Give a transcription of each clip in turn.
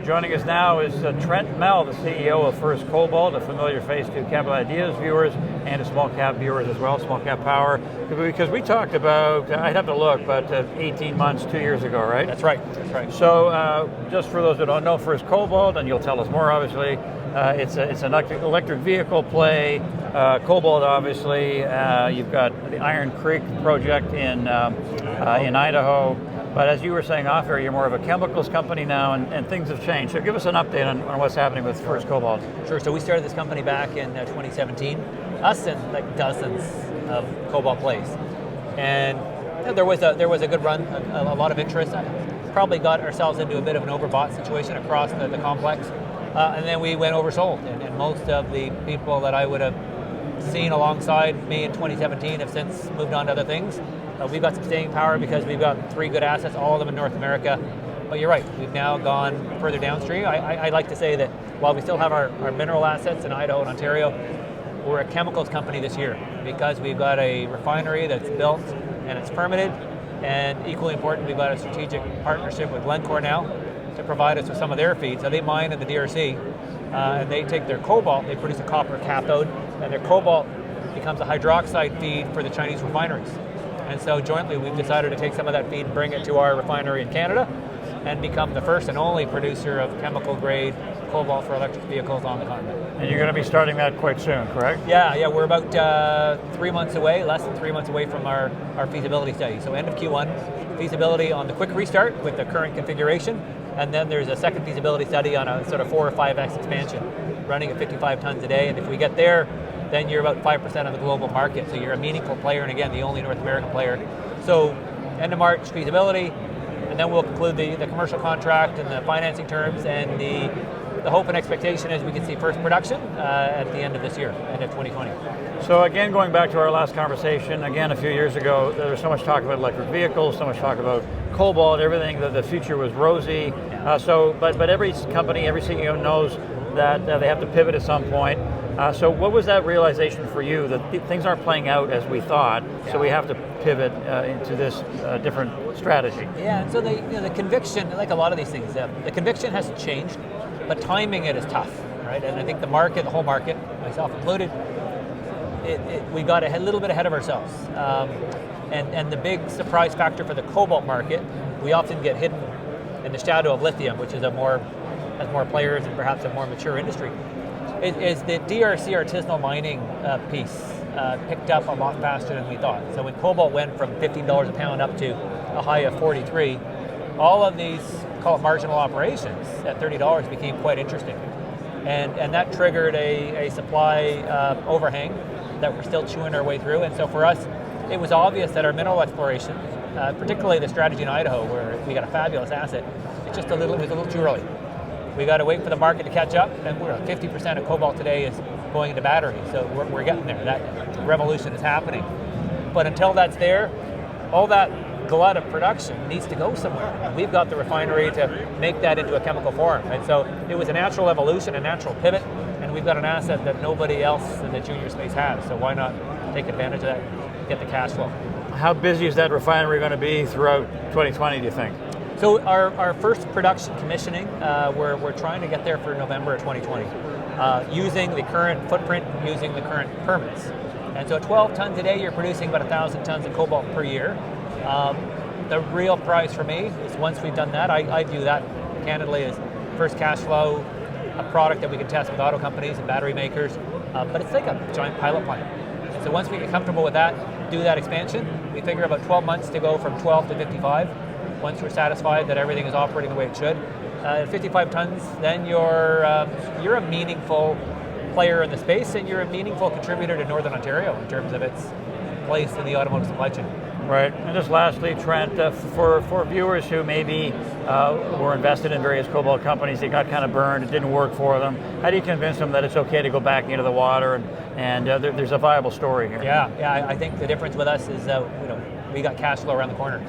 Joining us now is Trent Mell, the CEO of First Cobalt, a familiar face to Capital Ideas viewers and to small cap viewers as well, small cap power. Because we talked about, I'd have to look, but 18 months, 2 years ago, right? That's right. So just for those that don't know, First Cobalt, and you'll tell us more obviously, it's an electric vehicle play. Cobalt, obviously, you've got the Iron Creek project in Idaho. But as you were saying off air, you're more of a chemicals company now, and things have changed. So give us an update on what's happening with First Cobalt. Sure. So we started this company back in 2017. Us and like dozens of cobalt plays, and there was a good run, a lot of interest. Probably got ourselves into a bit of an overbought situation across the complex, and then we went oversold. And most of the people that I would have seen alongside me in 2017 have since moved on to other things. We've got some staying power because we've got 3 good assets, all of them in North America. But you're right, we've now gone further downstream. I like to say that while we still have our mineral assets in Idaho and Ontario, we're a chemicals company this year because we've got a refinery that's built and it's permitted. And equally important, we've got a strategic partnership with Glencore now to provide us with some of their feed. So they mine in the DRC, and they take their cobalt, they produce a copper cathode, and their cobalt becomes a hydroxide feed for the Chinese refineries. And so jointly we've decided to take some of that feed and bring it to our refinery in Canada and become the first and only producer of chemical grade cobalt for electric vehicles on the continent. And you're going to be starting that quite soon, correct? Yeah, we're about 3 months away, less than 3 months away from our feasibility study. So end of Q1, feasibility on the quick restart with the current configuration, and then there's a second feasibility study on a sort of 4 or 5x expansion, running at 55 tons a day. And if we get there, then you're about 5% of the global market. So you're a meaningful player, and again, the only North American player. So end of March, feasibility, and then we'll conclude the commercial contract and the financing terms, and the hope and expectation is we can see first production at the end of this year, end of 2020. So again, going back to our last conversation, again, a few years ago, there was so much talk about electric vehicles, so much talk about cobalt, everything, the future was rosy. But every company, every CEO knows that they have to pivot at some point. So what was that realization for you, that things aren't playing out as we thought, so we have to pivot into this different strategy? Yeah, and so the conviction, like a lot of these things, the conviction hasn't changed, but timing it is tough, right? And I think the market, the whole market, myself included, we got a little bit ahead of ourselves. And the big surprise factor for the cobalt market, we often get hidden in the shadow of lithium, which is has more players and perhaps a more mature industry, is the DRC artisanal mining piece picked up a lot faster than we thought. So when cobalt went from $15 a pound up to a high of 43, all of these, call it marginal operations, at $30 became quite interesting. And that triggered a supply overhang that we're still chewing our way through. And so for us, it was obvious that our mineral exploration, particularly the strategy in Idaho, where we got a fabulous asset, it was a little too early. We got to wait for the market to catch up, and we're at 50% of cobalt today is going into battery, so we're getting there. That revolution is happening. But until that's there, all that glut of production needs to go somewhere. And we've got the refinery to make that into a chemical form. And so it was a natural evolution, a natural pivot, and we've got an asset that nobody else in the junior space has, so why not take advantage of that, get the cash flow. How busy is that refinery going to be throughout 2020, do you think? So our first production commissioning, we're trying to get there for November of 2020, using the current footprint, using the current permits. And so at 12 tons a day, you're producing about 1,000 tons of cobalt per year. The real prize for me is once we've done that, I view that candidly as first cash flow, a product that we can test with auto companies and battery makers, but it's like a giant pilot plant. And so once we get comfortable with that, do that expansion, we figure about 12 months to go from 12 to 55. Once we're satisfied that everything is operating the way it should, at 55 tons, then you're a meaningful player in the space, and you're a meaningful contributor to Northern Ontario in terms of its place in the automotive supply chain. Right, and just lastly, Trent, for viewers who maybe were invested in various cobalt companies, they got kind of burned, it didn't work for them, how do you convince them that it's okay to go back into the water and there's a viable story here? Yeah, I think the difference with us is we got cash flow around the corner.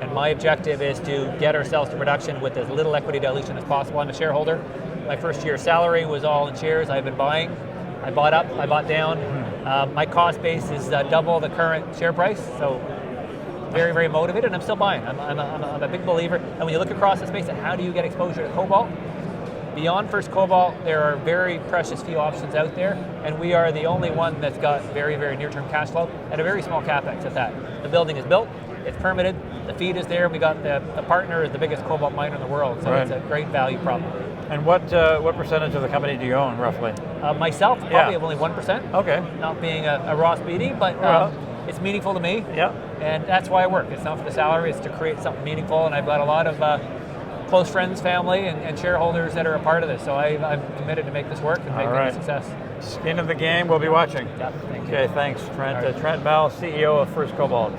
And my objective is to get ourselves to production with as little equity dilution as possible. I'm a shareholder. My first year's salary was all in shares. I've been buying. I bought up, I bought down. My cost base is double the current share price, so very, very motivated, and I'm still buying. I'm a big believer. And when you look across the space at how do you get exposure to cobalt, Beyond First Cobalt, there are very precious few options out there, and we are the only one that's got very, very near-term cash flow at a very small capex at that. The building is built, it's permitted, the feed is there, we got the partner is the biggest cobalt miner in the world, so it's a great value prop. And what percentage of the company do you own, roughly? Myself, probably only 1%. Okay. Not being a raw speedy, but it's meaningful to me. Yeah. And that's why I work. It's not for the salary, it's to create something meaningful, and I've got a lot of close friends, family, and shareholders that are a part of this. So I'm committed to make this work and make it a success. Skin of the game, we'll be watching. Yeah, thank you. Okay, thanks, Trent. Trent Mell, CEO of First Cobalt.